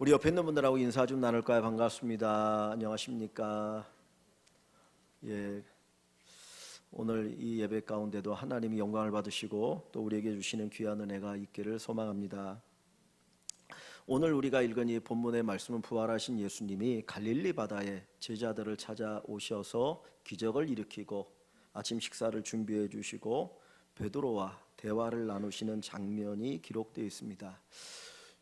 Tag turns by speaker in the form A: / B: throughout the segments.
A: 우리 옆에 있는 분들하고 인사 좀 나눌까요? 반갑습니다. 안녕하십니까? 예, 오늘 이 예배 가운데도 하나님이 영광을 받으시고 또 우리에게 주시는 귀한 은혜가 있기를 소망합니다. 오늘 우리가 읽은 이 본문의 말씀은 부활하신 예수님이 갈릴리 바다에 제자들을 찾아오셔서 기적을 일으키고 아침 식사를 준비해 주시고 베드로와 대화를 나누시는 장면이 기록되어 있습니다.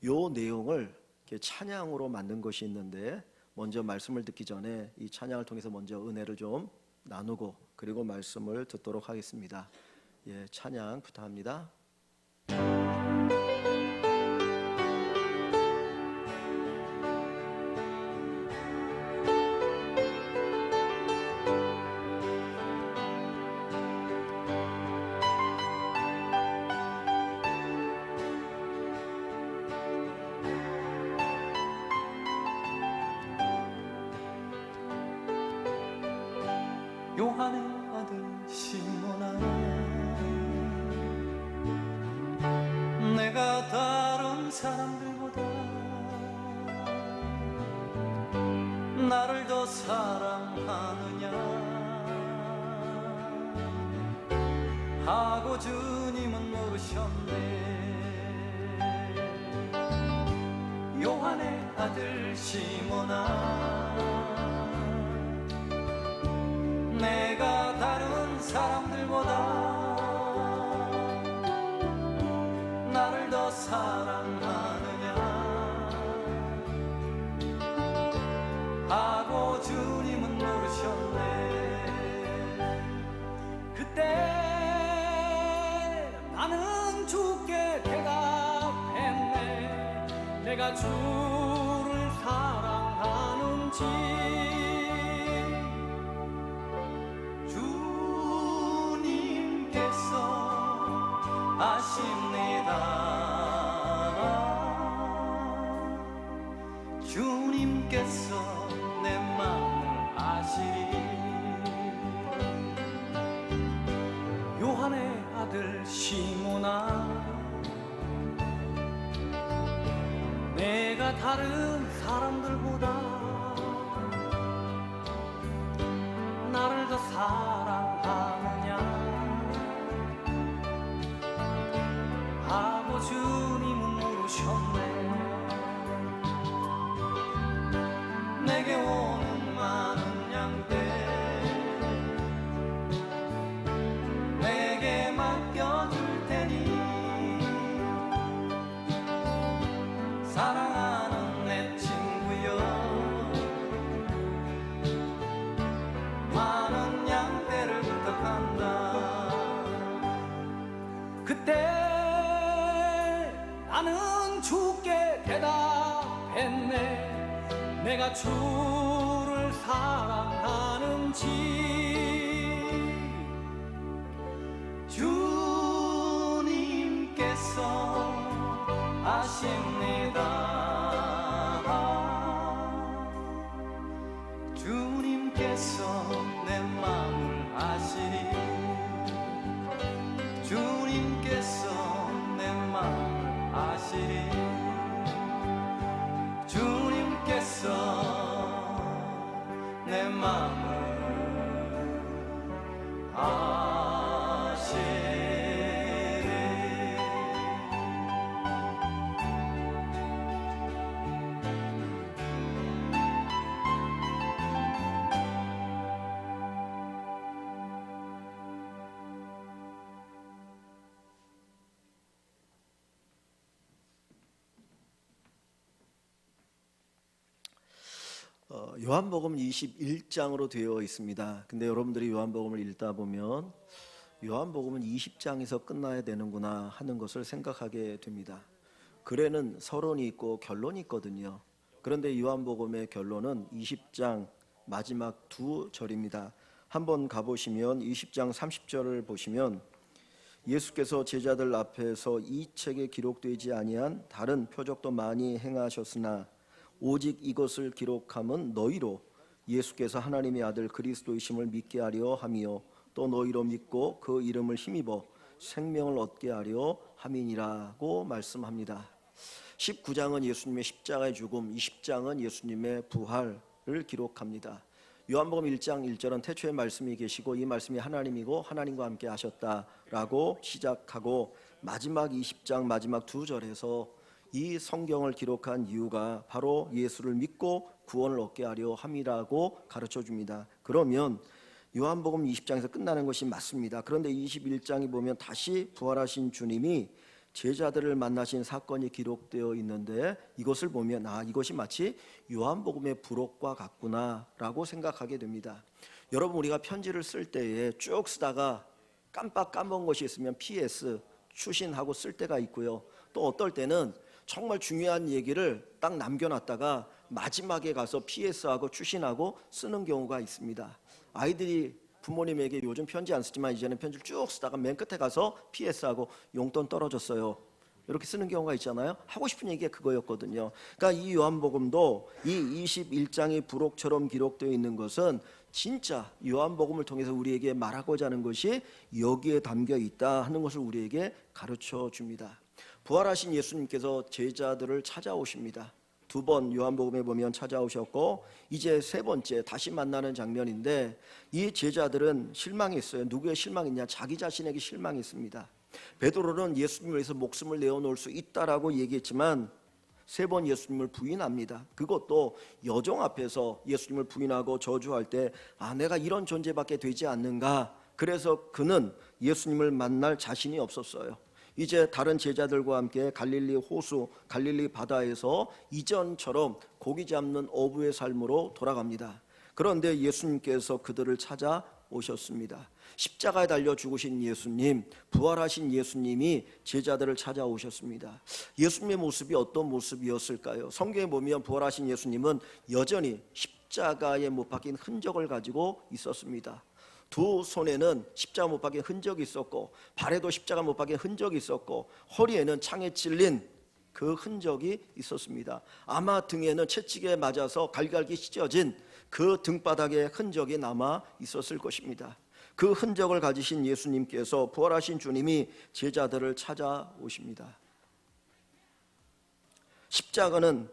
A: 이 내용을 찬양으로 만든 것이 있는데, 먼저 말씀을 듣기 전에 이 찬양을 통해서 먼저 은혜를 좀 나누고 그리고 말씀을 듣도록 하겠습니다. 예, 찬양 부탁합니다.
B: 요한의 아들 시몬아, 내가 다른 사람들보다 나를 더 사랑하느냐 하고 주님은 물으셨네. 요한의 아들 시몬아, 내가 다른 사람들보다 나를 더 사랑하느냐 하고 주님은 물으셨네. 그때 나는 주께 대답했네. 내가 주를 사랑하는지 아십니다. 주님께서 내 마음을 아시리. 요한의 아들 시몬아, 내가 다른 사람들보다 나를 더 사랑하느냐 하고 주님은 물으셨네. 내게 오는 많은 양떼 내게 맡겨줄 테니 사랑하는 내 친구여, 많은 양떼를 부탁한다. 그때 나는 주께 대답했네. 내가 주를 사랑하는지 주님께서 아십니다. 주님께서 내 마음을 아시리. 주님께서 내 마음을 아시리. 주님께서 내 마음을 아시리.
A: 요한복음 21장으로 되어 있습니다. 근데 여러분들이 요한복음을 읽다 보면 요한복음은 20장에서 끝나야 되는구나 하는 것을 생각하게 됩니다. 글에는 서론이 있고 결론이 있거든요. 그런데 요한복음의 결론은 20장 마지막 두 절입니다. 한번 가보시면 20장 30절을 보시면 예수께서 제자들 앞에서 이 책에 기록되지 아니한 다른 표적도 많이 행하셨으나 오직 이것을 기록함은 너희로 예수께서 하나님의 아들 그리스도이심을 믿게 하려 함이요 또 너희로 믿고 그 이름을 힘입어 생명을 얻게 하려 함이니라고 말씀합니다. 19장은 예수님의 십자가의 죽음, 20장은 예수님의 부활을 기록합니다. 요한복음 1장 1절은 태초에 말씀이 계시고 이 말씀이 하나님이고 하나님과 함께 하셨다라고 시작하고 마지막 20장 마지막 2절에서 이 성경을 기록한 이유가 바로 예수를 믿고 구원을 얻게 하려 함이라고 가르쳐 줍니다. 그러면 요한복음 20장에서 끝나는 것이 맞습니다. 그런데 21장에 보면 다시 부활하신 주님이 제자들을 만나신 사건이 기록되어 있는데 이것을 보면 이것이 마치 요한복음의 부록과 같구나라고 생각하게 됩니다. 여러분, 우리가 편지를 쓸 때에 쭉 쓰다가 깜빡 까먹은 것이 있으면 PS 추신하고 쓸 때가 있고요. 또 어떨 때는 정말 중요한 얘기를 딱 남겨놨다가 마지막에 가서 PS하고 추신하고 쓰는 경우가 있습니다. 아이들이 부모님에게 요즘 편지 안 쓰지만 이제는 편지를 쭉 쓰다가 맨 끝에 가서 PS하고 용돈 떨어졌어요 이렇게 쓰는 경우가 있잖아요. 하고 싶은 얘기가 그거였거든요. 그러니까 이 요한복음도 이 21장이 부록처럼 기록되어 있는 것은 진짜 요한복음을 통해서 우리에게 말하고자 하는 것이 여기에 담겨 있다 하는 것을 우리에게 가르쳐 줍니다. 부활하신 예수님께서 제자들을 찾아오십니다. 2번 요한복음에 보면 찾아오셨고 이제 3번째 다시 만나는 장면인데 이 제자들은 실망했어요. 누구의 실망이냐? 자기 자신에게 실망했습니다. 베드로는 예수님을 위해서 목숨을 내어놓을 수 있다라고 얘기했지만 3번 예수님을 부인합니다. 그것도 여종 앞에서 예수님을 부인하고 저주할 때 내가 이런 존재밖에 되지 않는가. 그래서 그는 예수님을 만날 자신이 없었어요. 이제 다른 제자들과 함께 갈릴리 호수, 갈릴리 바다에서 이전처럼 고기 잡는 어부의 삶으로 돌아갑니다. 그런데 예수님께서 그들을 찾아오셨습니다. 십자가에 달려 죽으신 예수님, 부활하신 예수님이 제자들을 찾아오셨습니다. 예수님의 모습이 어떤 모습이었을까요? 성경에 보면 부활하신 예수님은 여전히 십자가에 못 박힌 흔적을 가지고 있었습니다. 2 손에는 십자가 못 박힌 흔적이 있었고 발에도 십자가 못 박힌 흔적이 있었고 허리에는 창에 찔린 그 흔적이 있었습니다. 아마 등에는 채찍에 맞아서 갈갈기 찢어진 그 등바닥에 흔적이 남아 있었을 것입니다. 그 흔적을 가지신 예수님께서 부활하신 주님이 제자들을 찾아오십니다. 십자가는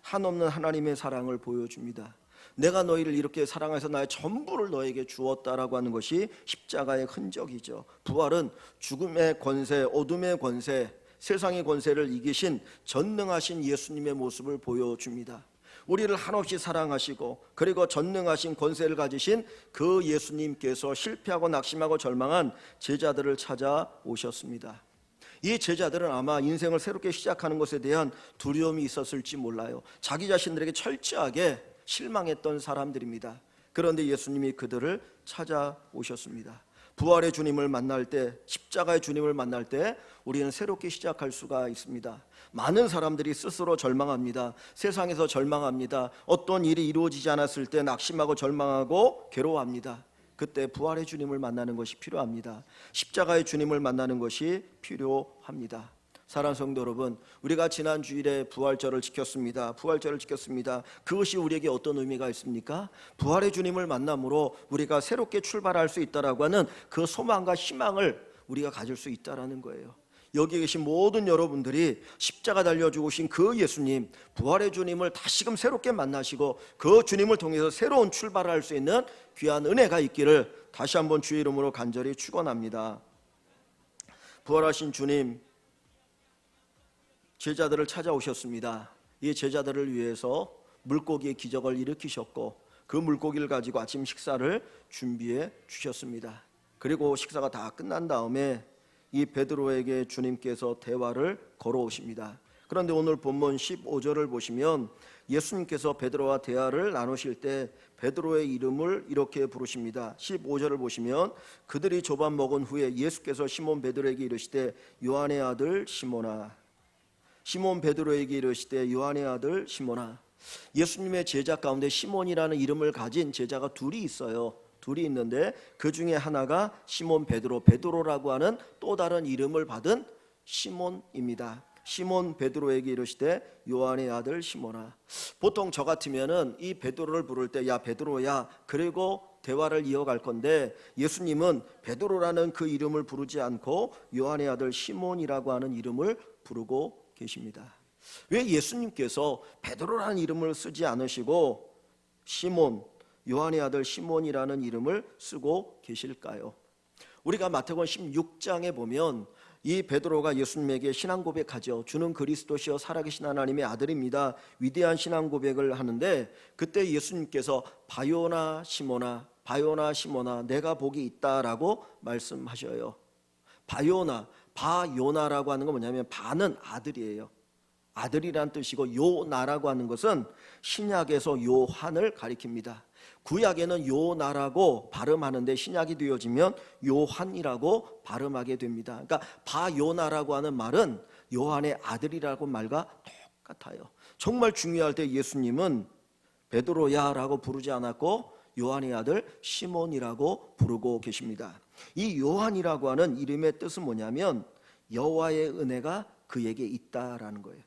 A: 한없는 하나님의 사랑을 보여줍니다. 내가 너희를 이렇게 사랑해서 나의 전부를 너에게 주었다라고 하는 것이 십자가의 흔적이죠. 부활은 죽음의 권세, 어둠의 권세, 세상의 권세를 이기신 전능하신 예수님의 모습을 보여줍니다. 우리를 한없이 사랑하시고 그리고 전능하신 권세를 가지신 그 예수님께서 실패하고 낙심하고 절망한 제자들을 찾아오셨습니다. 이 제자들은 아마 인생을 새롭게 시작하는 것에 대한 두려움이 있었을지 몰라요. 자기 자신들에게 철저하게 실망했던 사람들입니다. 그런데 예수님이 그들을 찾아오셨습니다. 부활의 주님을 만날 때, 십자가의 주님을 만날 때 우리는 새롭게 시작할 수가 있습니다. 많은 사람들이 스스로 절망합니다. 세상에서 절망합니다. 어떤 일이 이루어지지 않았을 때 낙심하고 절망하고 괴로워합니다. 그때 부활의 주님을 만나는 것이 필요합니다. 십자가의 주님을 만나는 것이 필요합니다. 사랑하는 성도 여러분, 우리가 지난 주일에 부활절을 지켰습니다. 부활절을 지켰습니다. 그것이 우리에게 어떤 의미가 있습니까? 부활의 주님을 만남으로 우리가 새롭게 출발할 수 있다라고 하는 그 소망과 희망을 우리가 가질 수 있다라는 거예요. 여기 계신 모든 여러분들이 십자가 달려 죽으신 그 예수님, 부활의 주님을 다시금 새롭게 만나시고 그 주님을 통해서 새로운 출발을 할 수 있는 귀한 은혜가 있기를 다시 한번 주의 이름으로 간절히 축원합니다. 부활하신 주님, 제자들을 찾아오셨습니다. 이 제자들을 위해서 물고기의 기적을 일으키셨고 그 물고기를 가지고 아침 식사를 준비해 주셨습니다. 그리고 식사가 다 끝난 다음에 이 베드로에게 주님께서 대화를 걸어오십니다. 그런데 오늘 본문 15절을 보시면 예수님께서 베드로와 대화를 나누실 때 베드로의 이름을 이렇게 부르십니다. 15절을 보시면 그들이 조밥 먹은 후에 예수께서 시몬 베드로에게 이르시되 요한의 아들 시몬아, 시몬 베드로에게 이르시되 요한의 아들 시몬아. 예수님의 제자 가운데 시몬이라는 이름을 가진 제자가 둘이 있어요. 둘이 있는데 그 중에 하나가 시몬 베드로, 베드로라고 하는 또 다른 이름을 받은 시몬입니다. 시몬 베드로에게 이르시되 요한의 아들 시몬아. 보통 저 같으면은 이 베드로를 부를 때 야 베드로야, 그리고 대화를 이어갈 건데 예수님은 베드로라는 그 이름을 부르지 않고 요한의 아들 시몬이라고 하는 이름을 부르고 계십니다. 왜 예수님께서 베드로라는 이름을 쓰지 않으시고 시몬, 요한의 아들 시몬이라는 이름을 쓰고 계실까요? 우리가 마태복음 16장에 보면 이 베드로가 예수님에게 신앙 고백하죠. 주는 그리스도시요 살아계신 하나님의 아들입니다. 위대한 신앙 고백을 하는데 그때 예수님께서 바요나 시몬아, 바요나 시몬아, 내가 복이 있다라고 말씀하셔요. 바요나라고 하는 건 뭐냐면 바는 아들이에요. 아들이란 뜻이고 요나라고 하는 것은 신약에서 요한을 가리킵니다. 구약에는 요나라고 발음하는데 신약이 되어지면 요한이라고 발음하게 됩니다. 그러니까 바요나라고 하는 말은 요한의 아들이라고 말과 똑같아요. 정말 중요할 때 예수님은 베드로야라고 부르지 않았고 요한의 아들 시몬이라고 부르고 계십니다. 이 요한이라고 하는 이름의 뜻은 뭐냐면 여호와의 은혜가 그에게 있다라는 거예요.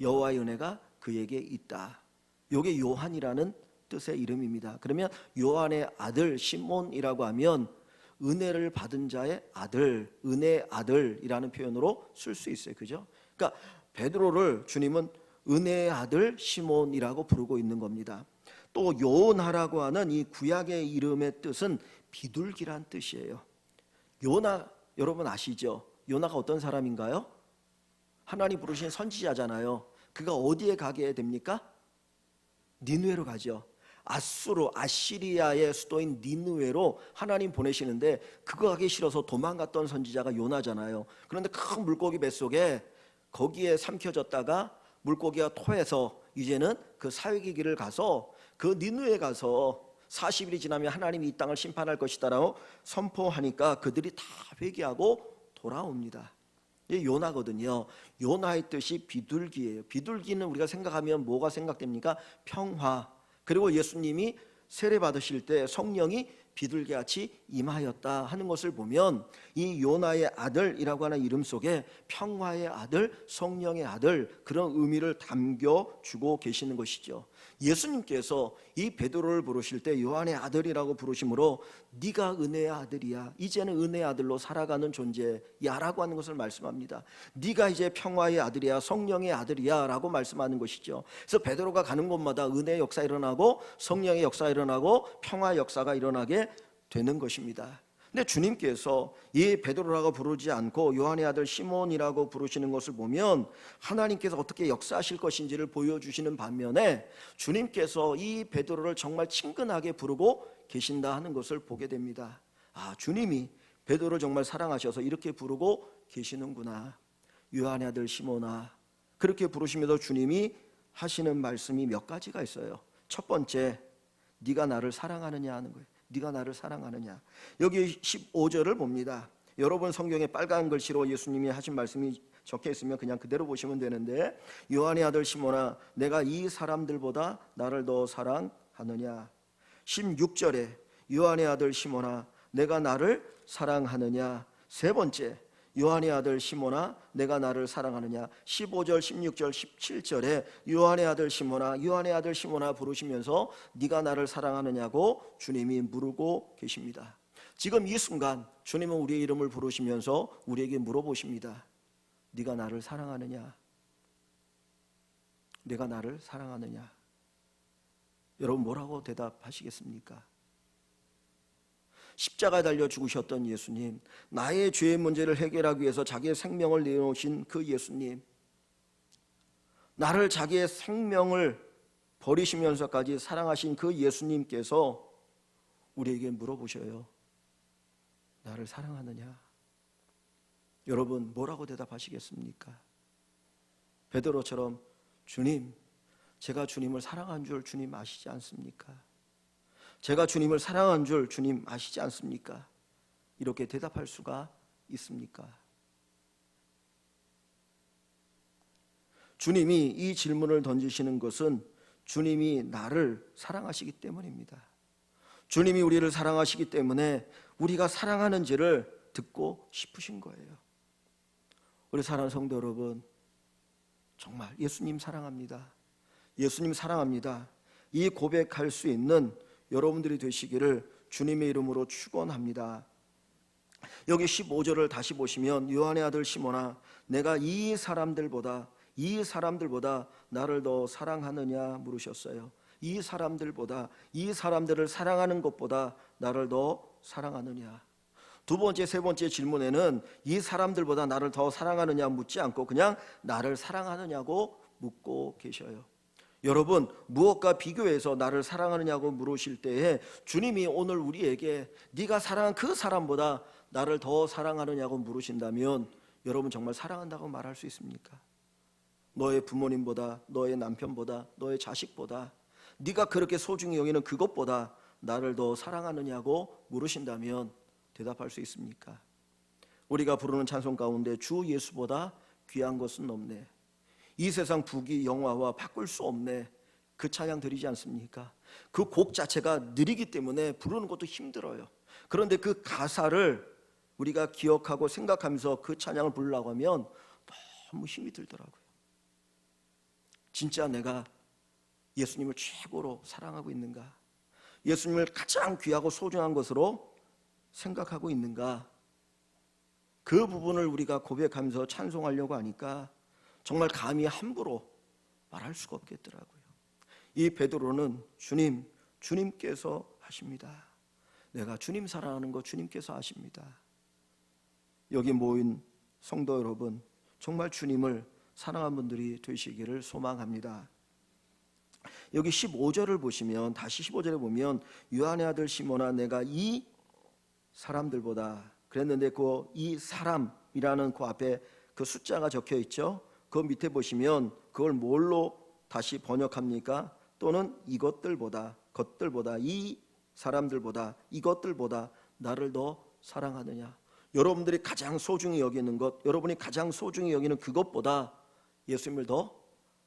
A: 여호와의 은혜가 그에게 있다. 이게 요한이라는 뜻의 이름입니다. 그러면 요한의 아들 시몬이라고 하면 은혜를 받은 자의 아들, 은혜의 아들이라는 표현으로 쓸 수 있어요. 그죠? 그러니까 베드로를 주님은 은혜의 아들 시몬이라고 부르고 있는 겁니다. 또 요나라고 하는 이 구약의 이름의 뜻은 비둘기란 뜻이에요. 요나 여러분 아시죠? 요나가 어떤 사람인가요? 하나님 부르신 선지자잖아요. 그가 어디에 가게 됩니까? 니느웨로 가죠. 아시리아의 수도인 니느웨로 하나님 보내시는데 그거 가기 싫어서 도망갔던 선지자가 요나잖아요. 그런데 큰 물고기 뱃속에 거기에 삼켜졌다가 물고기가 토해서 이제는 그 사회의 길을 가서 그 니느웨에 가서 40일이 지나면 하나님이 이 땅을 심판할 것이다라고 선포하니까 그들이 다 회개하고 돌아옵니다. 이게 요나거든요. 요나의 뜻이 비둘기예요. 비둘기는 우리가 생각하면 뭐가 생각됩니까? 평화. 그리고 예수님이 세례 받으실 때 성령이 비둘기같이 임하였다 하는 것을 보면 이 요나의 아들이라고 하는 이름 속에 평화의 아들, 성령의 아들 그런 의미를 담겨주고 계시는 것이죠. 예수님께서 이 베드로를 부르실 때 요한의 아들이라고 부르심으로 네가 은혜의 아들이야. 이제는 은혜의 아들로 살아가는 존재야라고 하는 것을 말씀합니다. 네가 이제 평화의 아들이야, 성령의 아들이야 라고 말씀하는 것이죠. 그래서 베드로가 가는 곳마다 은혜의 역사 일어나고 성령의 역사 일어나고 평화의 역사가 일어나게 되는 것입니다. 근데 주님께서 이 베드로라고 부르지 않고 요한의 아들 시몬이라고 부르시는 것을 보면 하나님께서 어떻게 역사하실 것인지를 보여주시는 반면에 주님께서 이 베드로를 정말 친근하게 부르고 계신다 하는 것을 보게 됩니다. 아, 주님이 베드로를 정말 사랑하셔서 이렇게 부르고 계시는구나. 요한의 아들 시몬아. 그렇게 부르시면서 주님이 하시는 말씀이 몇 가지가 있어요. 첫 번째, 네가 나를 사랑하느냐 하는 거예요. 네가 나를 사랑하느냐. 여기 15절을 봅니다. 여러분 성경에 빨간 글씨로 예수님이 하신 말씀이 적혀 있으면 그냥 그대로 보시면 되는데 요한의 아들 시몬아 내가 이 사람들보다 나를 더 사랑하느냐. 16절에 요한의 아들 시몬아 내가 나를 사랑하느냐. 세 번째 요한의 아들 시몬아 내가 나를 사랑하느냐. 15절 16절 17절에 요한의 아들 시몬아 요한의 아들 시몬아 부르시면서 네가 나를 사랑하느냐고 주님이 물고 계십니다. 지금 이 순간 주님은 우리의 이름을 부르시면서 우리에게 물어보십니다. 네가 나를 사랑하느냐. 내가 나를 사랑하느냐. 여러분 뭐라고 대답하시겠습니까? 십자가에 달려 죽으셨던 예수님, 나의 죄의 문제를 해결하기 위해서 자기의 생명을 내놓으신 그 예수님, 나를 자기의 생명을 버리시면서까지 사랑하신 그 예수님께서 우리에게 물어보셔요. 나를 사랑하느냐? 여러분 뭐라고 대답하시겠습니까? 베드로처럼 주님, 제가 주님을 사랑한 줄 주님 아시지 않습니까? 제가 주님을 사랑한 줄 주님 아시지 않습니까? 이렇게 대답할 수가 있습니까? 주님이 이 질문을 던지시는 것은 주님이 나를 사랑하시기 때문입니다. 주님이 우리를 사랑하시기 때문에 우리가 사랑하는지를 듣고 싶으신 거예요. 우리 사랑하는 성도 여러분, 정말 예수님 사랑합니다. 예수님 사랑합니다. 이 고백할 수 있는 여러분들이 되시기를 주님의 이름으로 축원합니다. 여기 15절을 다시 보시면 요한의 아들 시몬아 내가 이 사람들보다 이 사람들보다 나를 더 사랑하느냐 물으셨어요. 이 사람들보다, 이 사람들을 사랑하는 것보다 나를 더 사랑하느냐. 두 번째, 세 번째 질문에는 이 사람들보다 나를 더 사랑하느냐 묻지 않고 그냥 나를 사랑하느냐고 묻고 계셔요. 여러분, 무엇과 비교해서 나를 사랑하느냐고 물으실 때에 주님이 오늘 우리에게 네가 사랑한 그 사람보다 나를 더 사랑하느냐고 물으신다면 여러분 정말 사랑한다고 말할 수 있습니까? 너의 부모님보다, 너의 남편보다, 너의 자식보다, 네가 그렇게 소중히 여기는 그것보다 나를 더 사랑하느냐고 물으신다면 대답할 수 있습니까? 우리가 부르는 찬송 가운데 주 예수보다 귀한 것은 없네, 이 세상 부귀 영화와 바꿀 수 없네, 그 찬양 드리지 않습니까? 그 곡 자체가 느리기 때문에 부르는 것도 힘들어요. 그런데 그 가사를 우리가 기억하고 생각하면서 그 찬양을 부르려고 하면 너무 힘이 들더라고요. 진짜 내가 예수님을 최고로 사랑하고 있는가? 예수님을 가장 귀하고 소중한 것으로 생각하고 있는가? 그 부분을 우리가 고백하면서 찬송하려고 하니까 정말 감히 함부로 말할 수가 없겠더라고요. 이 베드로는 주님께서 하십니다. 내가 주님 사랑하는 거 주님께서 아십니다. 여기 모인 성도 여러분, 정말 주님을 사랑하는 분들이 되시기를 소망합니다. 여기 15절을 보시면, 다시 15절에 보면 요한의 아들 시몬아 내가 이 사람들보다 그랬는데 그 이 사람이라는 그 앞에 그 숫자가 적혀 있죠. 그 밑에 보시면 그걸 뭘로 다시 번역합니까? 또는 이것들보다, 것들보다, 이 사람들보다, 이것들보다 나를 더 사랑하느냐. 여러분들이 가장 소중히 여기는 것, 여러분이 가장 소중히 여기는 그것보다 예수님을 더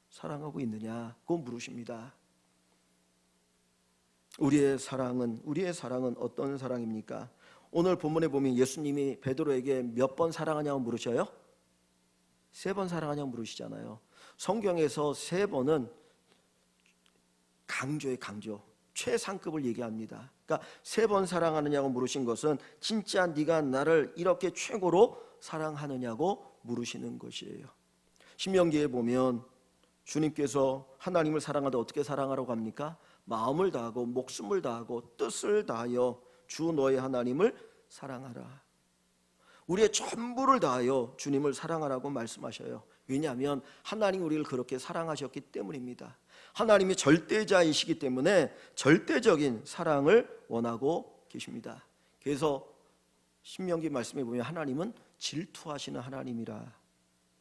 A: 사랑하고 있느냐, 그거 물으십니다. 우리의 사랑은 어떤 사랑입니까? 오늘 본문에 보면 예수님이 베드로에게 몇 번 사랑하냐고 물으셔요? 3번 사랑하냐고 물으시잖아요. 성경에서 3번은 강조의 강조, 최상급을 얘기합니다. 그러니까 3번 사랑하느냐고 물으신 것은 진짜 네가 나를 이렇게 최고로 사랑하느냐고 물으시는 것이에요. 신명기에 보면 주님께서 하나님을 사랑하다 어떻게 사랑하라고 합니까? 마음을 다하고 목숨을 다하고 뜻을 다하여 주 너의 하나님을 사랑하라. 우리의 전부를 다하여 주님을 사랑하라고 말씀하셔요. 왜냐하면 하나님 우리를 그렇게 사랑하셨기 때문입니다. 하나님이 절대자이시기 때문에 절대적인 사랑을 원하고 계십니다. 그래서 신명기 말씀에 보면 하나님은 질투하시는 하나님이라.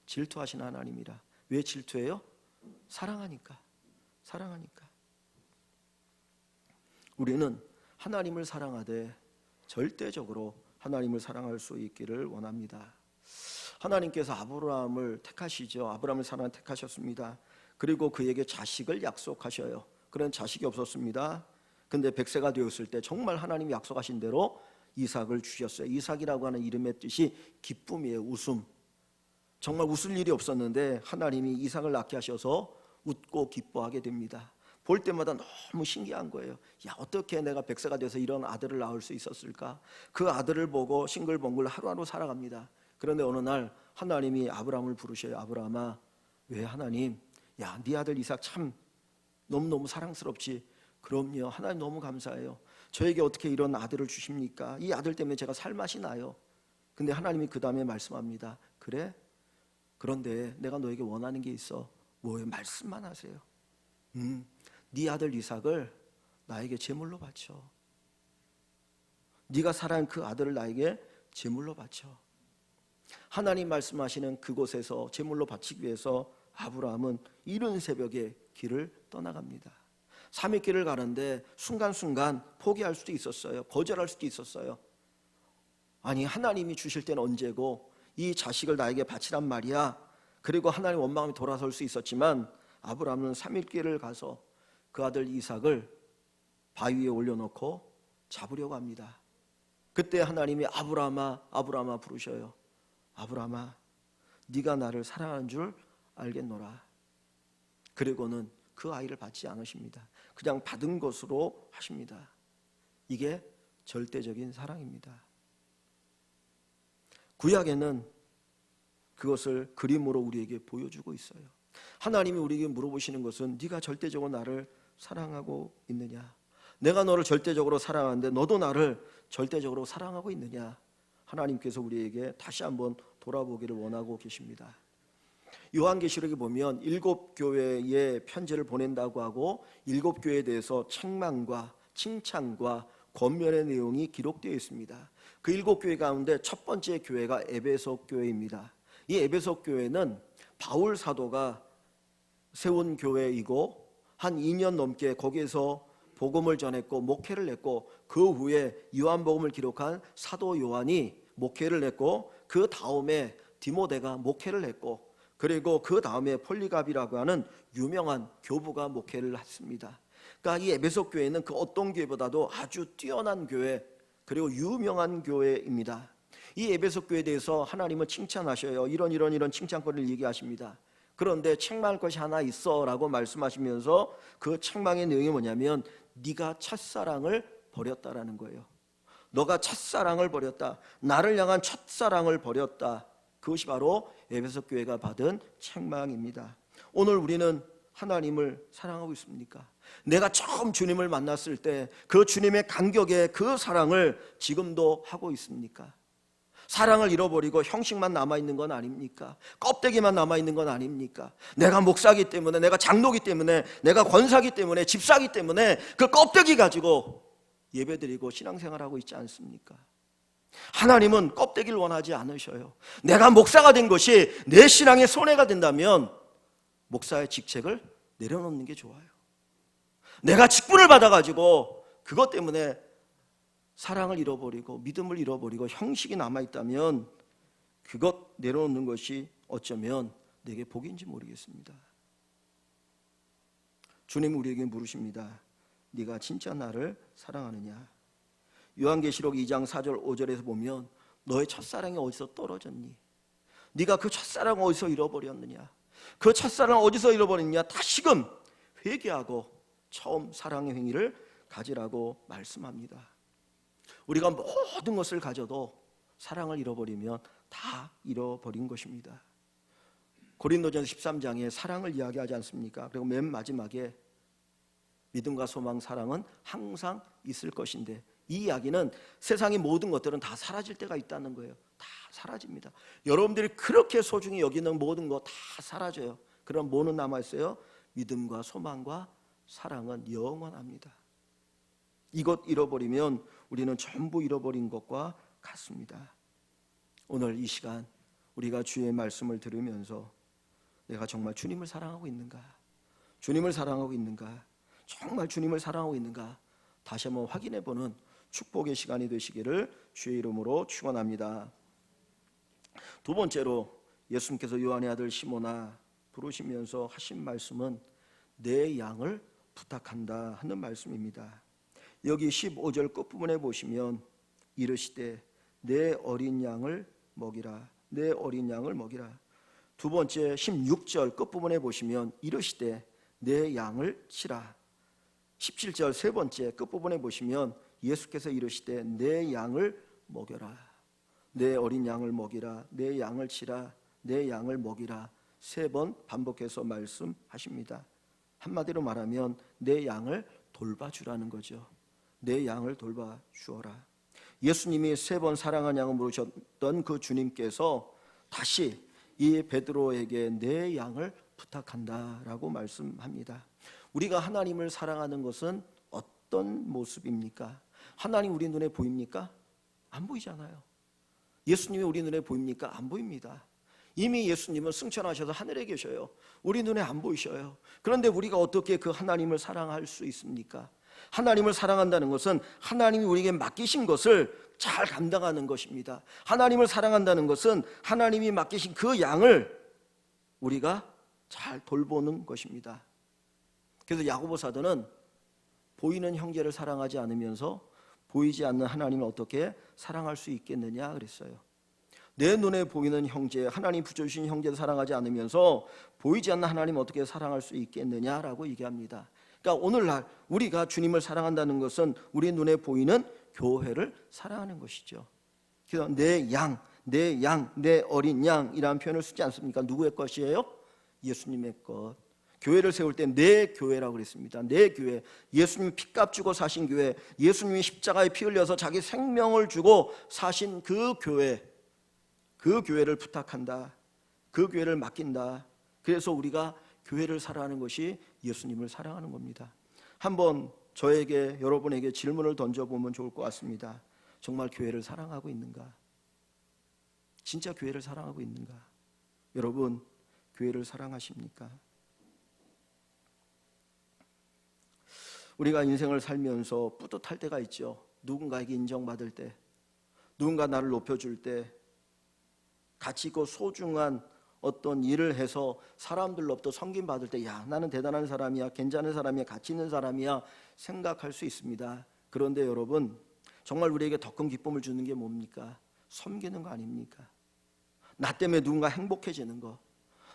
A: 질투하시는 하나님이라. 왜 질투해요? 사랑하니까. 우리는 하나님을 사랑하되 절대적으로 하나님을 사랑할 수 있기를 원합니다. 하나님께서 아브라함을 택하시죠. 아브라함을 택하셨습니다. 그리고 그에게 자식을 약속하셔요. 그런 자식이 없었습니다. 근데 100세가 되었을 때 정말 하나님이 약속하신 대로 이삭을 주셨어요. 이삭이라고 하는 이름의 뜻이 기쁨이에요. 웃음. 정말 웃을 일이 없었는데 하나님이 이삭을 낳게 하셔서 웃고 기뻐하게 됩니다. 볼 때마다 너무 신기한 거예요. 야, 어떻게 내가 100세가 돼서 이런 아들을 낳을 수 있었을까? 그 아들을 보고 싱글벙글 하루하루 살아갑니다. 그런데 어느 날 하나님이 아브라함을 부르셔요. 아브라함아, 왜 하나님? 야, 네 아들 이삭 참 너무너무 사랑스럽지? 그럼요, 하나님 너무 감사해요. 저에게 어떻게 이런 아들을 주십니까? 이 아들 때문에 제가 살맛이 나요. 근데 하나님이 그 다음에 말씀합니다. 그래? 그런데 내가 너에게 원하는 게 있어. 뭐예요? 말씀만 하세요. 네 아들 이삭을 나에게 제물로 바쳐. 네가 사랑한 그 아들을 나에게 제물로 바쳐. 하나님 말씀하시는 그곳에서 제물로 바치기 위해서 아브라함은 이른 새벽에 길을 떠나갑니다. 3일 길을 가는데 순간순간 포기할 수도 있었어요. 거절할 수도 있었어요. 아니, 하나님이 주실 때는 언제고 이 자식을 나에게 바치란 말이야. 그리고 하나님 원망하며 돌아설 수 있었지만 아브라함은 3일 길을 가서 그 아들 이삭을 바위 위에 올려놓고 잡으려고 합니다. 그때 하나님이 아브라함아 부르셔요. 아브라함아, 네가 나를 사랑하는 줄 알겠노라. 그리고는 그 아이를 받지 않으십니다. 그냥 받은 것으로 하십니다. 이게 절대적인 사랑입니다. 구약에는 그것을 그림으로 우리에게 보여주고 있어요. 하나님이 우리에게 물어보시는 것은 네가 절대적으로 나를 사랑하고 있느냐? 내가 너를 절대적으로 사랑하는데 너도 나를 절대적으로 사랑하고 있느냐? 하나님께서 우리에게 다시 한번 돌아보기를 원하고 계십니다. 요한계시록에 보면 7교회에 편지를 보낸다고 하고 7교회에 대해서 책망과 칭찬과 권면의 내용이 기록되어 있습니다. 그 7교회 가운데 첫 번째 교회가 에베소 교회입니다. 이 에베소 교회는 바울 사도가 세운 교회이고 한 2년 넘게 거기에서 복음을 전했고 목회를 했고, 그 후에 요한복음을 기록한 사도 요한이 목회를 했고, 그 다음에 디모데가 목회를 했고, 그리고 그 다음에 폴리갑이라고 하는 유명한 교부가 목회를 했습니다. 그러니까 이 에베소 교회는 그 어떤 교회보다도 아주 뛰어난 교회, 그리고 유명한 교회입니다. 이 에베소 교회에 대해서 하나님은 칭찬하셔요. 이런 칭찬거리를 얘기하십니다. 그런데 책망할 것이 하나 있어 라고 말씀하시면서 그 책망의 내용이 뭐냐면 네가 첫사랑을 버렸다라는 거예요. 너가 첫사랑을 버렸다. 나를 향한 첫사랑을 버렸다. 그것이 바로 에베소 교회가 받은 책망입니다. 오늘 우리는 하나님을 사랑하고 있습니까? 내가 처음 주님을 만났을 때 그 주님의 간격의 그 사랑을 지금도 하고 있습니까? 사랑을 잃어버리고 형식만 남아있는 건 아닙니까? 껍데기만 남아있는 건 아닙니까? 내가 목사기 때문에, 내가 장로기 때문에, 내가 권사기 때문에, 집사기 때문에 그 껍데기 가지고 예배드리고 신앙생활하고 있지 않습니까? 하나님은 껍데기를 원하지 않으셔요. 내가 목사가 된 것이 내 신앙에 손해가 된다면 목사의 직책을 내려놓는 게 좋아요. 내가 직분을 받아가지고 그것 때문에 사랑을 잃어버리고 믿음을 잃어버리고 형식이 남아있다면 그것 내려놓는 것이 어쩌면 내게 복인지 모르겠습니다. 주님 우리에게 물으십니다. 네가 진짜 나를 사랑하느냐? 요한계시록 2장 4절 5절에서 보면 너의 첫사랑이 어디서 떨어졌니? 네가 그 첫사랑을 어디서 잃어버렸느냐? 그 첫사랑을 어디서 잃어버렸느냐? 다시금 회개하고 처음 사랑의 행위를 가지라고 말씀합니다. 우리가 모든 것을 가져도 사랑을 잃어버리면 다 잃어버린 것입니다. 고린도전서 13장에 사랑을 이야기하지 않습니까? 그리고 맨 마지막에 믿음과 소망, 사랑은 항상 있을 것인데, 이 이야기는 세상의 모든 것들은 다 사라질 때가 있다는 거예요. 다 사라집니다. 여러분들이 그렇게 소중히 여기는 모든 거 다 사라져요. 그럼 뭐는 남아있어요? 믿음과 소망과 사랑은 영원합니다. 이것 잃어버리면 우리는 전부 잃어버린 것과 같습니다. 오늘 이 시간 우리가 주의 말씀을 들으면서 내가 정말 주님을 사랑하고 있는가? 주님을 사랑하고 있는가? 정말 주님을 사랑하고 있는가? 다시 한번 확인해보는 축복의 시간이 되시기를 주의 이름으로 축원합니다. 두 번째로 예수님께서 요한의 아들 시몬아 부르시면서 하신 말씀은 내 양을 부탁한다 하는 말씀입니다. 여기 15절 끝부분에 보시면 이르시되 내 어린 양을 먹이라, 내 어린 양을 먹이라. 두 번째 16절 끝부분에 보시면 이르시되 내 양을 치라. 17절 세 번째 끝부분에 보시면 예수께서 이르시되 내 양을 먹여라, 내 어린 양을 먹이라, 내 양을 치라, 내 양을 먹이라. 세 번 반복해서 말씀하십니다. 한마디로 말하면 내 양을 돌봐주라는 거죠. 내 양을 돌봐주어라. 예수님이 세 번 사랑한 양을 물으셨던 그 주님께서 다시 이 베드로에게 내 양을 부탁한다라고 말씀합니다. 우리가 하나님을 사랑하는 것은 어떤 모습입니까? 하나님 우리 눈에 보입니까? 안 보이잖아요. 예수님이 우리 눈에 보입니까? 안 보입니다. 이미 예수님은 승천하셔서 하늘에 계셔요. 우리 눈에 안 보이셔요. 그런데 우리가 어떻게 그 하나님을 사랑할 수 있습니까? 하나님을 사랑한다는 것은 하나님이 우리에게 맡기신 것을 잘 감당하는 것입니다. 하나님을 사랑한다는 것은 하나님이 맡기신 그 양을 우리가 잘 돌보는 것입니다. 그래서 야고보 사도는 보이는 형제를 사랑하지 않으면서 보이지 않는 하나님을 어떻게 사랑할 수 있겠느냐 그랬어요. 내 눈에 보이는 형제, 하나님 붙여주신 형제를 사랑하지 않으면서 보이지 않는 하나님을 어떻게 사랑할 수 있겠느냐라고 얘기합니다. 그러니까 오늘날 우리가 주님을 사랑한다는 것은 우리 눈에 보이는 교회를 사랑하는 것이죠. 그래서 내 양, 내 양, 내 어린 양이라는 표현을 쓰지 않습니까? 누구의 것이에요? 예수님의 것. 교회를 세울 때 내 교회라고 그랬습니다. 내 교회, 예수님이 피값 주고 사신 교회, 예수님이 십자가에 피 흘려서 자기 생명을 주고 사신 그 교회, 그 교회를 부탁한다. 그 교회를 맡긴다. 그래서 우리가 교회를 사랑하는 것이 예수님을 사랑하는 겁니다. 한번 저에게, 여러분에게 질문을 던져보면 좋을 것 같습니다. 정말 교회를 사랑하고 있는가? 진짜 교회를 사랑하고 있는가? 여러분, 교회를 사랑하십니까? 우리가 인생을 살면서 뿌듯할 때가 있죠. 누군가에게 인정받을 때, 누군가 나를 높여줄 때, 가치 있고 소중한 어떤 일을 해서 사람들로부터 섬김받을 때, 야, 나는 대단한 사람이야, 괜찮은 사람이야, 가치 있는 사람이야 생각할 수 있습니다. 그런데 여러분, 정말 우리에게 더 큰 기쁨을 주는 게 뭡니까? 섬기는 거 아닙니까? 나 때문에 누군가 행복해지는 거,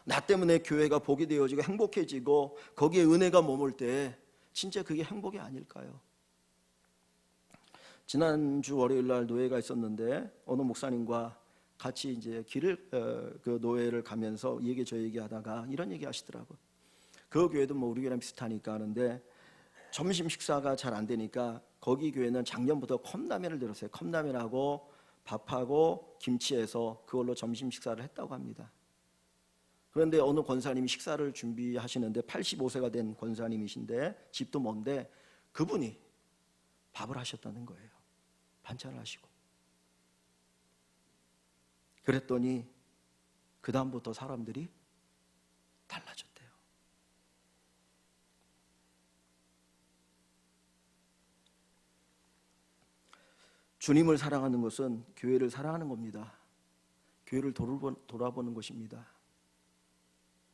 A: 나 때문에 교회가 복이 되어지고 행복해지고 거기에 은혜가 머물 때 진짜 그게 행복이 아닐까요? 지난주 월요일 날 노예가 있었는데 어느 목사님과 같이 이제 그 노예를 가면서 저 얘기하다가 이런 얘기 하시더라고요. 그 교회도 뭐 우리 교회랑 비슷하니까 하는데 점심 식사가 잘 안 되니까 거기 교회는 작년부터 컵라면을 들었어요. 컵라면하고 밥하고 김치해서 그걸로 점심 식사를 했다고 합니다. 그런데 어느 권사님이 식사를 준비하시는데 85세가 된 권사님이신데 집도 먼데 그분이 밥을 하셨다는 거예요. 반찬을 하시고. 그랬더니 그 다음부터 사람들이 달라졌대요. 주님을 사랑하는 것은 교회를 사랑하는 겁니다. 교회를 돌아보는 것입니다.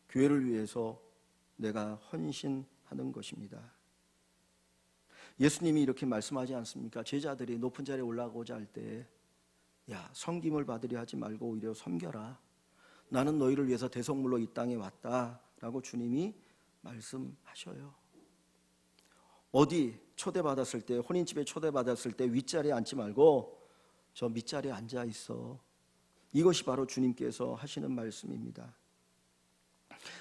A: 교회를 위해서 내가 헌신하는 것입니다. 예수님이 이렇게 말씀하지 않습니까? 제자들이 높은 자리에 올라가고자 할 때, 야, 섬김을 받으려 하지 말고 오히려 섬겨라. 나는 너희를 위해서 대속물로 이 땅에 왔다라고 주님이 말씀하셔요. 어디 초대받았을 때, 혼인집에 초대받았을 때 윗자리에 앉지 말고 저 밑자리에 앉아 있어. 이것이 바로 주님께서 하시는 말씀입니다.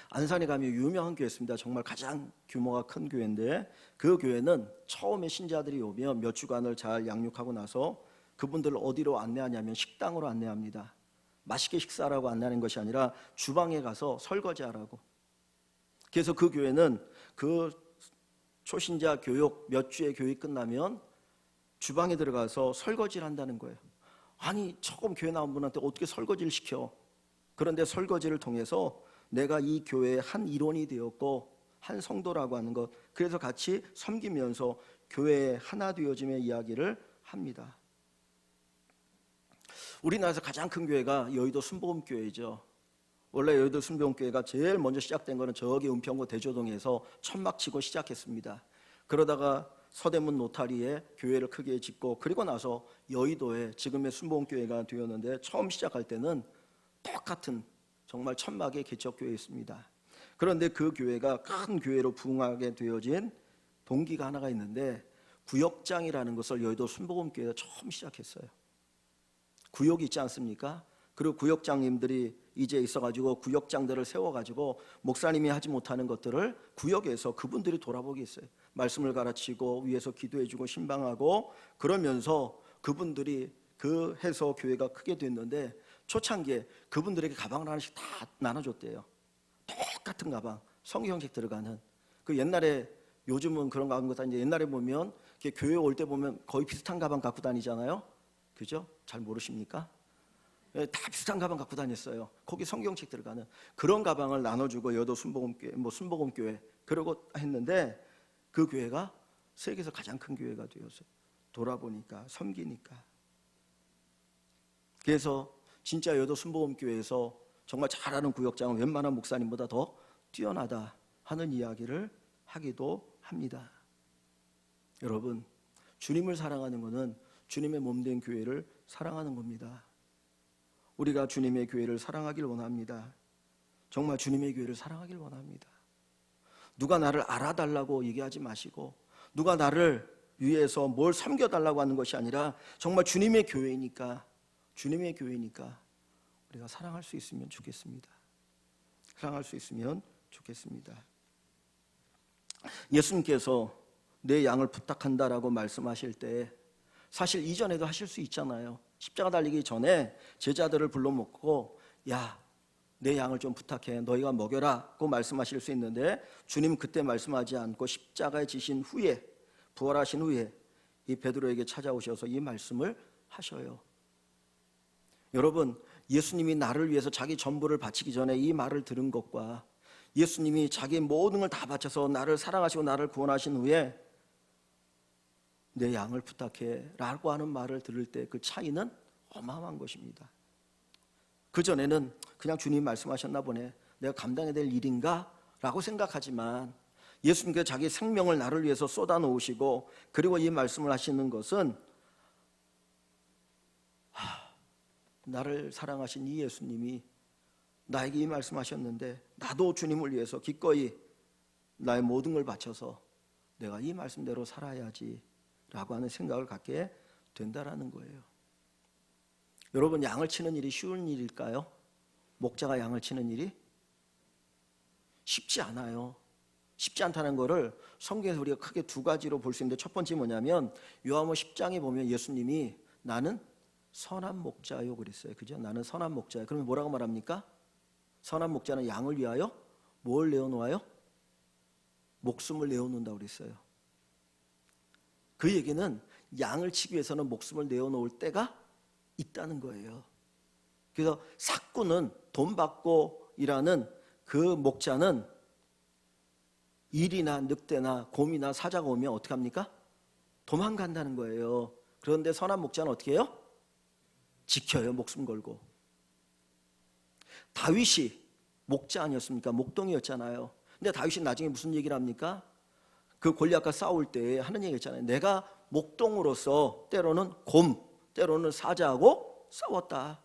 A: 안산에 가면 유명한 교회였습니다. 정말 가장 규모가 큰 교회인데 그 교회는 처음에 신자들이 오면 몇 주간을 잘 양육하고 나서 그분들을 어디로 안내하냐면 식당으로 안내합니다. 맛있게 식사하라고 안내하는 것이 아니라 주방에 가서 설거지하라고. 그래서 그 교회는 그 초신자 교육 몇 주의 교육이 끝나면 주방에 들어가서 설거지를 한다는 거예요. 아니, 처음 교회 나온 분한테 어떻게 설거지를 시켜? 그런데 설거지를 통해서 내가 이 교회의 한 일원이 되었고 한 성도라고 하는 것, 그래서 같이 섬기면서 교회의 하나 되어짐의 이야기를 합니다. 우리나라에서 가장 큰 교회가 여의도 순복음교회죠. 원래 여의도 순복음교회가 제일 먼저 시작된 거는 저기 은평구 대조동에서 천막 치고 시작했습니다. 그러다가 서대문 노타리에 교회를 크게 짓고 그리고 나서 여의도에 지금의 순복음교회가 되었는데 처음 시작할 때는 똑같은 정말 천막의 개척교회였습니다. 그런데 그 교회가 큰 교회로 부흥하게 되어진 동기가 하나가 있는데 구역장이라는 것을 여의도 순복음교회가 처음 시작했어요. 구역이 있지 않습니까? 그리고 구역장님들이 이제 있어가지고 구역장들을 세워가지고 목사님이 하지 못하는 것들을 구역에서 그분들이 돌아보게 했어요. 말씀을 가르치고 위에서 기도해주고 신방하고 그러면서 그분들이 그 해서 교회가 크게 됐는데 초창기에 그분들에게 가방을 하나씩 다 나눠줬대요. 똑같은 가방, 성경책 들어가는. 그 옛날에 요즘은 그런 가방 것도 아닌데 옛날에 보면 교회 올 때 보면 거의 비슷한 가방 갖고 다니잖아요. 그죠? 잘 모르십니까? 다 비슷한 가방 갖고 다녔어요. 거기 성경책 들어가는 그런 가방을 나눠주고 여도 순복음교회, 순복음교회 그러고 했는데 그 교회가 세계에서 가장 큰 교회가 되었어요. 돌아보니까 섬기니까. 그래서 진짜 여도 순복음교회에서 정말 잘하는 구역장은 웬만한 목사님보다 더 뛰어나다 하는 이야기를 하기도 합니다. 여러분, 주님을 사랑하는 것은 주님의 몸된 교회를 사랑하는 겁니다. 우리가 주님의 교회를 사랑하길 원합니다. 정말 주님의 교회를 사랑하길 원합니다. 누가 나를 알아달라고 얘기하지 마시고 누가 나를 위해서 뭘 섬겨달라고 하는 것이 아니라 정말 주님의 교회니까 우리가 사랑할 수 있으면 좋겠습니다. 사랑할 수 있으면 좋겠습니다. 예수님께서 내 양을 부탁한다라고 말씀하실 때 사실 이전에도 하실 수 있잖아요. 십자가 달리기 전에 제자들을 불러 모으고 야, 내 양을 좀 부탁해, 너희가 먹여라고 말씀하실 수 있는데 주님 그때 말씀하지 않고 십자가에 지신 후에, 부활하신 후에 이 베드로에게 찾아오셔서 이 말씀을 하셔요. 여러분, 예수님이 나를 위해서 자기 전부를 바치기 전에 이 말을 들은 것과 예수님이 자기 모든 걸 다 바쳐서 나를 사랑하시고 나를 구원하신 후에 내 양을 부탁해 라고 하는 말을 들을 때 그 차이는 어마어마한 것입니다. 그전에는 그냥 주님 말씀하셨나 보네, 내가 감당해야 될 일인가? 라고 생각하지만 예수님께서 자기 생명을 나를 위해서 쏟아 놓으시고 그리고 이 말씀을 하시는 것은 나를 사랑하신 이 예수님이 나에게 이 말씀하셨는데 나도 주님을 위해서 기꺼이 나의 모든 걸 바쳐서 내가 이 말씀대로 살아야지 라고 하는 생각을 갖게 된다라는 거예요. 여러분, 양을 치는 일이 쉬운 일일까요? 목자가 양을 치는 일이 쉽지 않아요. 쉽지 않다는 것을 성경에서 우리가 크게 두 가지로 볼 수 있는데 첫 번째 뭐냐면 요한복음 10장에 보면 예수님이 나는 선한 목자요 그랬어요. 그죠? 나는 선한 목자요. 그러면 뭐라고 말합니까? 선한 목자는 양을 위하여 뭘 내어놓아요? 목숨을 내어놓는다고 그랬어요. 그 얘기는 양을 치기 위해서는 목숨을 내어놓을 때가 있다는 거예요. 그래서 삭구는 돈 받고 일하는 그 목자는 일이나 늑대나 곰이나 사자가 오면 어떻게 합니까? 도망간다는 거예요. 그런데 선한 목자는 어떻게 해요? 지켜요. 목숨 걸고. 다윗이 목자 아니었습니까? 목동이었잖아요. 근데 다윗이 나중에 무슨 얘기를 합니까? 그 골리앗과 싸울 때 하는 얘기 있잖아요. 내가 목동으로서 때로는 곰, 때로는 사자하고 싸웠다.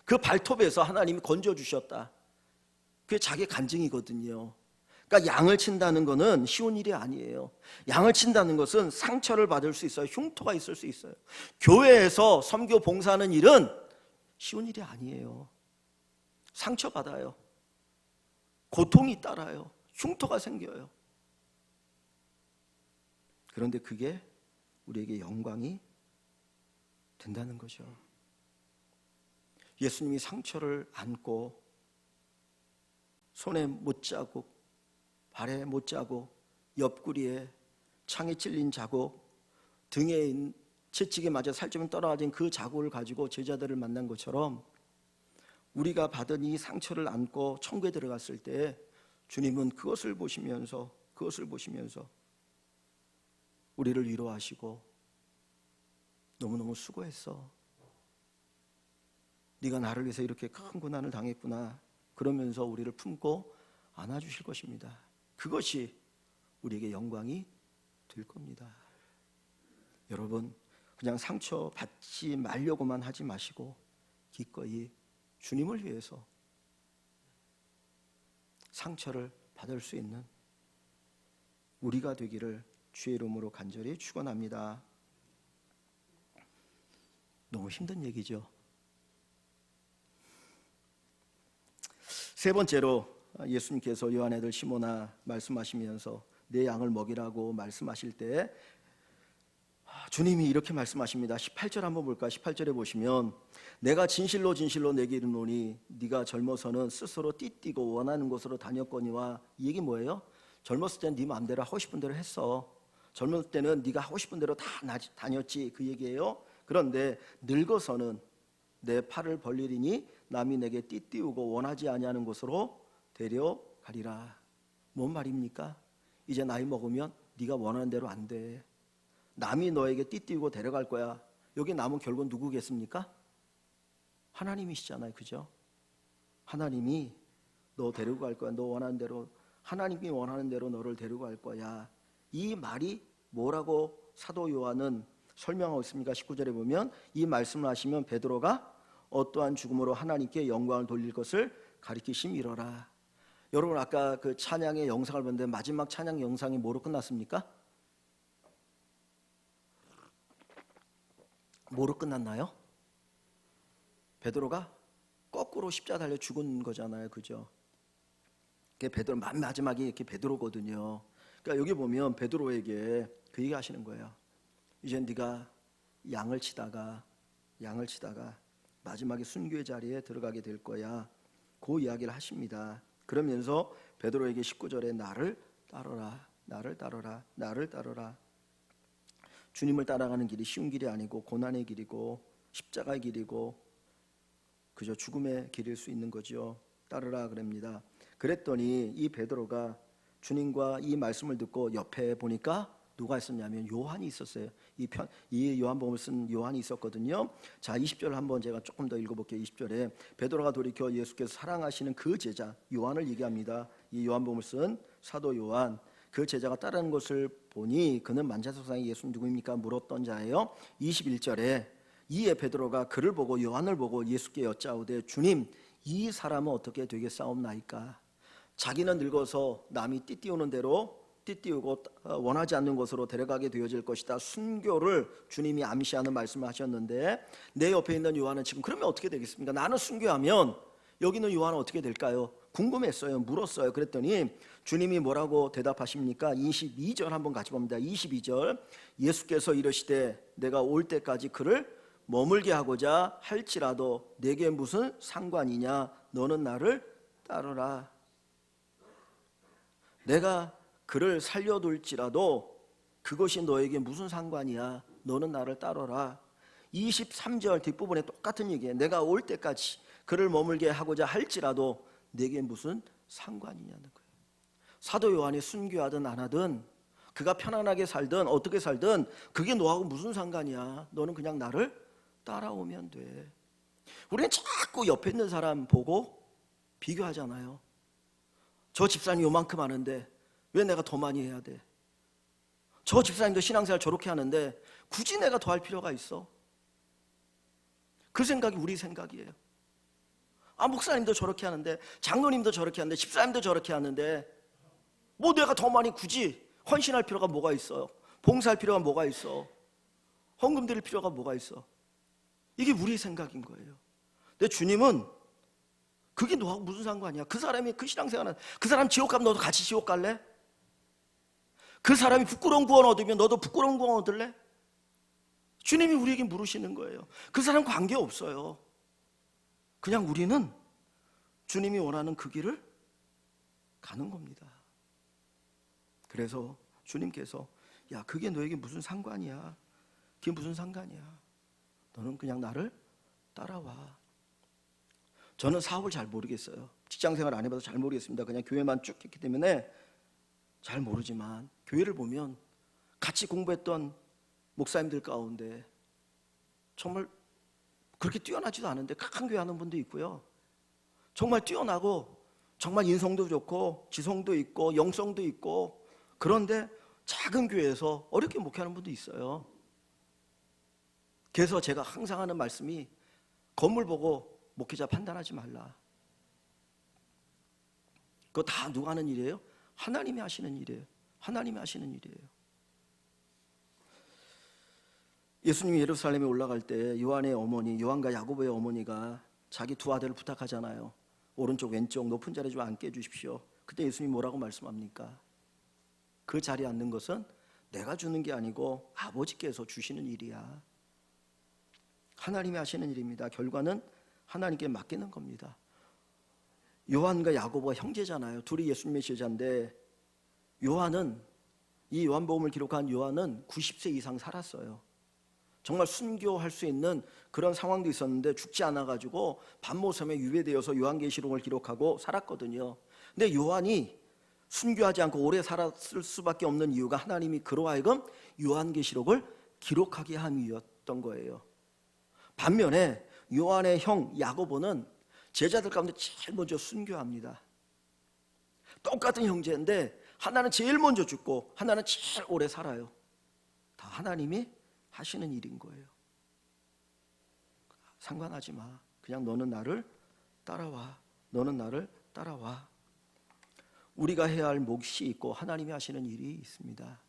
A: 그 발톱에서 하나님이 건져주셨다. 그게 자기 간증이거든요. 그러니까 양을 친다는 것은 쉬운 일이 아니에요. 양을 친다는 것은 상처를 받을 수 있어요. 흉터가 있을 수 있어요. 교회에서 선교 봉사하는 일은 쉬운 일이 아니에요. 상처받아요. 고통이 따라요. 흉터가 생겨요. 그런데 그게 우리에게 영광이 된다는 거죠. 예수님이 상처를 안고 손에 못자국, 발에 못자국, 옆구리에 창에 찔린 자국, 등에 채찍에 맞아 살점이 떨어진 그 자국을 가지고 제자들을 만난 것처럼 우리가 받은 이 상처를 안고 천국에 들어갔을 때 주님은 그것을 보시면서 우리를 위로하시고 너무너무 수고했어. 네가 나를 위해서 이렇게 큰 고난을 당했구나. 그러면서 우리를 품고 안아주실 것입니다. 그것이 우리에게 영광이 될 겁니다. 여러분, 그냥 상처 받지 말려고만 하지 마시고 기꺼이 주님을 위해서 상처를 받을 수 있는 우리가 되기를 주의 이름으로 간절히 축원합니다. 너무 힘든 얘기죠. 세 번째로 예수님께서 요한 아들 시몬아 말씀하시면서 내 양을 먹이라고 말씀하실 때 주님이 이렇게 말씀하십니다. 18절 한번 볼까? 18절에 보시면 내가 진실로 진실로 내게 이르노니 네가 젊어서는 스스로 띠띠고 원하는 곳으로 다녔거니와. 이 얘기 뭐예요? 젊었을 때는 네 마음대로 하고 싶은 대로 했어. 젊었을 때는 네가 하고 싶은 대로 다 다녔지, 그 얘기예요. 그런데 늙어서는 내 팔을 벌리리니 남이 내게 띠띠우고 원하지 아니하는 곳으로 데려가리라. 뭔 말입니까? 이제 나이 먹으면 네가 원하는 대로 안 돼. 남이 너에게 띠띠우고 데려갈 거야. 여기 남은 결국 누구겠습니까? 하나님이시잖아요. 그죠? 하나님이 너 데리고 갈 거야. 너 원하는 대로, 하나님이 원하는 대로 너를 데리고 갈 거야. 이 말이 뭐라고 사도 요한은 설명하고 있습니까? 19절에 보면 이 말씀을 하시면 베드로가 어떠한 죽음으로 하나님께 영광을 돌릴 것을 가리키심이로라. 여러분, 아까 그 찬양의 영상을 봤는데 마지막 찬양 영상이 뭐로 끝났습니까? 뭐로 끝났나요? 베드로가 거꾸로 십자가 달려 죽은 거잖아요, 그죠? 그게 베드로 마지막에 이렇게 베드로거든요. 그러니까 여기 보면 베드로에게 그 얘기 하시는 거예요. 이제 네가 양을 치다가 마지막에 순교의 자리에 들어가게 될 거야. 그 이야기를 하십니다. 그러면서 베드로에게 19절에 나를 따르라. 주님을 따라가는 길이 쉬운 길이 아니고 고난의 길이고 십자가의 길이고 그저 죽음의 길일 수 있는 거죠. 따르라 그럽니다. 그랬더니 이 베드로가 주님과 이 말씀을 듣고 옆에 보니까 누가 있었냐면 요한이 있었어요. 이 요한복음을 쓴 요한이 있었거든요. 자, 20절 한번 제가 조금 더 읽어볼게요. 20절에 베드로가 돌이켜 예수께서 사랑하시는 그 제자 요한을 얘기합니다. 이 요한복음을 쓴 사도 요한, 그 제자가 따르는 것을 보니 그는 만자석상에 예수는 누구입니까? 물었던 자예요. 21절에 이에 베드로가 그를 보고 요한을 보고 예수께 여짜오되 주님, 이 사람은 어떻게 되겠사옵나이까? 자기는 늙어서 남이 띠띠우는 대로 띠띠우고 원하지 않는 곳으로 데려가게 되어질 것이다. 순교를 주님이 암시하는 말씀을 하셨는데 내 옆에 있는 요한은 지금 그러면 어떻게 되겠습니까? 나는 순교하면 여기 있는 요한은 어떻게 될까요? 궁금했어요. 물었어요. 그랬더니 주님이 뭐라고 대답하십니까? 22절 한번 같이 봅니다. 22절 예수께서 이르시되 내가 올 때까지 그를 머물게 하고자 할지라도 내게 무슨 상관이냐? 너는 나를 따르라. 내가 그를 살려둘지라도 그것이 너에게 무슨 상관이야? 너는 나를 따르라. 23절 뒷부분에 똑같은 얘기예요. 내가 올 때까지 그를 머물게 하고자 할지라도 내게 무슨 상관이냐는 거예요. 사도 요한이 순교하든 안 하든 그가 편안하게 살든 어떻게 살든 그게 너하고 무슨 상관이야? 너는 그냥 나를 따라오면 돼. 우리는 자꾸 옆에 있는 사람 보고 비교하잖아요. 저 집사님 요만큼 하는데 왜 내가 더 많이 해야 돼? 저 집사님도 신앙생활 저렇게 하는데 굳이 내가 더 할 필요가 있어? 그 생각이 우리 생각이에요. 아, 목사님도 저렇게 하는데 장로님도 저렇게 하는데 집사님도 저렇게 하는데 뭐 내가 더 많이 굳이 헌신할 필요가 뭐가 있어요? 봉사할 필요가 뭐가 있어? 헌금 드릴 필요가 뭐가 있어? 이게 우리 생각인 거예요. 근데 주님은 그게 너하고 무슨 상관이야? 그 사람이 그 신앙생활은 그 사람 지옥 가면 너도 같이 지옥 갈래? 그 사람이 부끄러운 구원 얻으면 너도 부끄러운 구원 얻을래? 주님이 우리에게 물으시는 거예요. 그 사람 관계없어요. 그냥 우리는 주님이 원하는 그 길을 가는 겁니다. 그래서 주님께서 야, 그게 너에게 무슨 상관이야? 그게 무슨 상관이야? 너는 그냥 나를 따라와. 저는 사업을 잘 모르겠어요. 직장생활 안 해봐서 잘 모르겠습니다. 그냥 교회만 쭉 했기 때문에 잘 모르지만 교회를 보면 같이 공부했던 목사님들 가운데 정말 그렇게 뛰어나지도 않은데 큰 교회 하는 분도 있고요. 정말 뛰어나고 정말 인성도 좋고 지성도 있고 영성도 있고 그런데 작은 교회에서 어렵게 목회하는 분도 있어요. 그래서 제가 항상 하는 말씀이 건물 보고 목회자 판단하지 말라. 그거 다 누가 하는 일이에요? 하나님이 하시는 일이에요. 하나님이 하시는 일이에요. 예수님이 예루살렘에 올라갈 때 요한의 어머니, 요한과 야고보의 어머니가 자기 두 아들을 부탁하잖아요. 오른쪽 왼쪽 높은 자리에 좀 앉게 해주십시오. 그때 예수님이 뭐라고 말씀합니까? 그 자리에 앉는 것은 내가 주는 게 아니고 아버지께서 주시는 일이야. 하나님이 하시는 일입니다. 결과는 하나님께 맡기는 겁니다. 요한과 야고보가 형제잖아요. 둘이 예수님의 제자인데 요한은 이 요한복음을 기록한 요한은 90세 이상 살았어요. 정말 순교할 수 있는 그런 상황도 있었는데 죽지 않아가지고 반모섬에 유배되어서 요한계시록을 기록하고 살았거든요. 근데 요한이 순교하지 않고 오래 살았을 수밖에 없는 이유가 하나님이 그로 하여금 요한계시록을 기록하게 한 이유였던 거예요. 반면에 요한의 형 야고보는 제자들 가운데 제일 먼저 순교합니다. 똑같은 형제인데 하나는 제일 먼저 죽고 하나는 제일 오래 살아요. 다 하나님이 하시는 일인 거예요. 상관하지 마. 그냥 너는 나를 따라와. 너는 나를 따라와. 우리가 해야 할 몫이 있고 하나님이 하시는 일이 있습니다.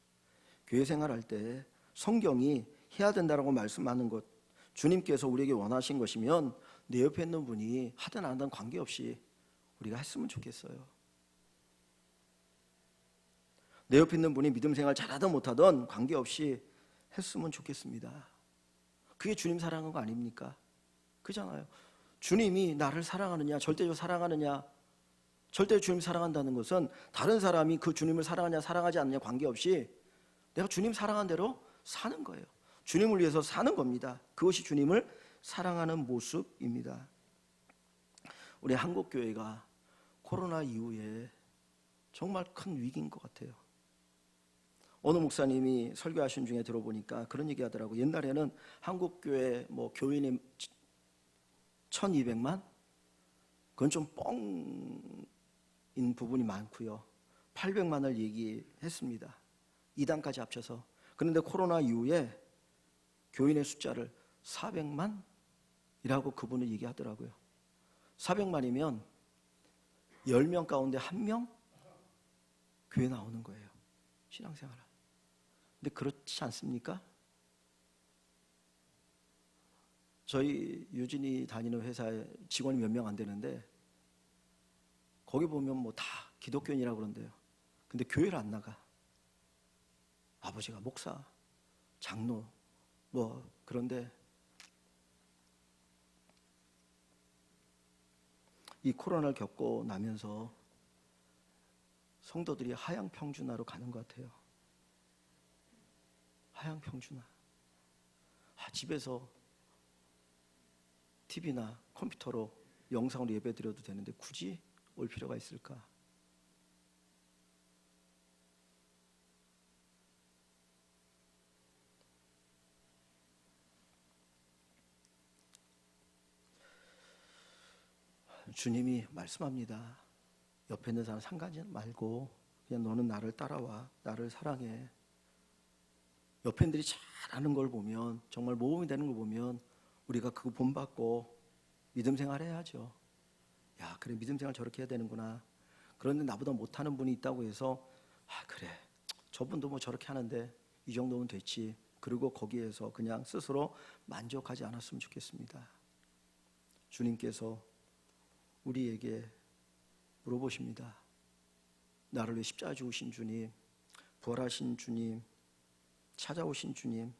A: 교회 생활할 때 성경이 해야 된다라고 말씀하는 것, 주님께서 우리에게 원하신 것이면 내 옆에 있는 분이 하든 안 하든 관계없이 우리가 했으면 좋겠어요. 내 옆에 있는 분이 믿음 생활 잘하든 못하든 관계없이 했으면 좋겠습니다. 그게 주님 사랑한 거 아닙니까? 그잖아요. 주님이 나를 사랑하느냐, 절대적으로 사랑하느냐, 절대로 주님 사랑한다는 것은 다른 사람이 그 주님을 사랑하냐 사랑하지 않느냐 관계없이 내가 주님 사랑한 대로 사는 거예요. 주님을 위해서 사는 겁니다. 그것이 주님을 사랑하는 모습입니다. 우리 한국교회가 코로나 이후에 정말 큰 위기인 것 같아요. 어느 목사님이 설교하신 중에 들어보니까 그런 얘기 하더라고요. 옛날에는 한국교회 교인이 1200만? 그건 좀 뻥인 부분이 많고요. 800만을 얘기했습니다. 이단까지 합쳐서. 그런데 코로나 이후에 교인의 숫자를 400만이라고 그분은 얘기하더라고요. 400만이면 10명 가운데 1명 교회 나오는 거예요. 신앙생활. 근데 그렇지 않습니까? 저희 유진이 다니는 회사에 직원이 몇 명 안 되는데 거기 보면 다 기독교인이라고 그런대요. 근데 교회를 안 나가. 아버지가 목사, 장로 그런데 이 코로나를 겪고 나면서 성도들이 하향평준화로 가는 것 같아요. 하향평준화. 집에서 TV나 컴퓨터로 영상으로 예배드려도 되는데 굳이 올 필요가 있을까? 주님이 말씀합니다. 옆에 있는 사람 상관하지 말고 그냥 너는 나를 따라와. 나를 사랑해. 옆에 있는 들이 잘하는 걸 보면, 정말 모범이 되는 걸 보면 우리가 그거 본받고 믿음 생활 해야죠. 야, 그래, 믿음 생활 저렇게 해야 되는구나. 그런데 나보다 못하는 분이 있다고 해서 그래, 저분도 저렇게 하는데 이 정도면 됐지. 그리고 거기에서 그냥 스스로 만족하지 않았으면 좋겠습니다. 주님께서 우리에게 물어보십니다. 나를 위해 십자가 죽으신 주님, 부활하신 주님, 찾아오신 주님,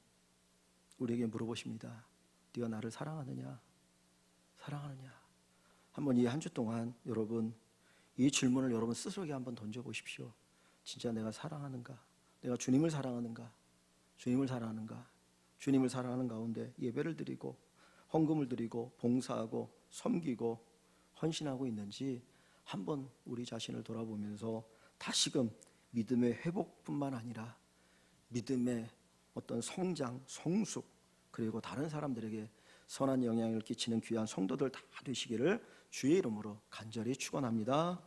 A: 우리에게 물어보십니다. 네가 나를 사랑하느냐? 사랑하느냐? 한번 이 한 주 동안 여러분 이 질문을 여러분 스스로에게 한번 던져보십시오. 진짜 내가 사랑하는가? 내가 주님을 사랑하는가? 주님을 사랑하는가? 주님을 사랑하는 가운데 예배를 드리고 헌금을 드리고 봉사하고 섬기고 헌신하고 있는지 한번 우리 자신을 돌아보면서 다시금 믿음의 회복뿐만 아니라 믿음의 어떤 성장, 성숙, 그리고 다른 사람들에게 선한 영향을 끼치는 귀한 성도들 다 되시기를 주의 이름으로 간절히 축원합니다.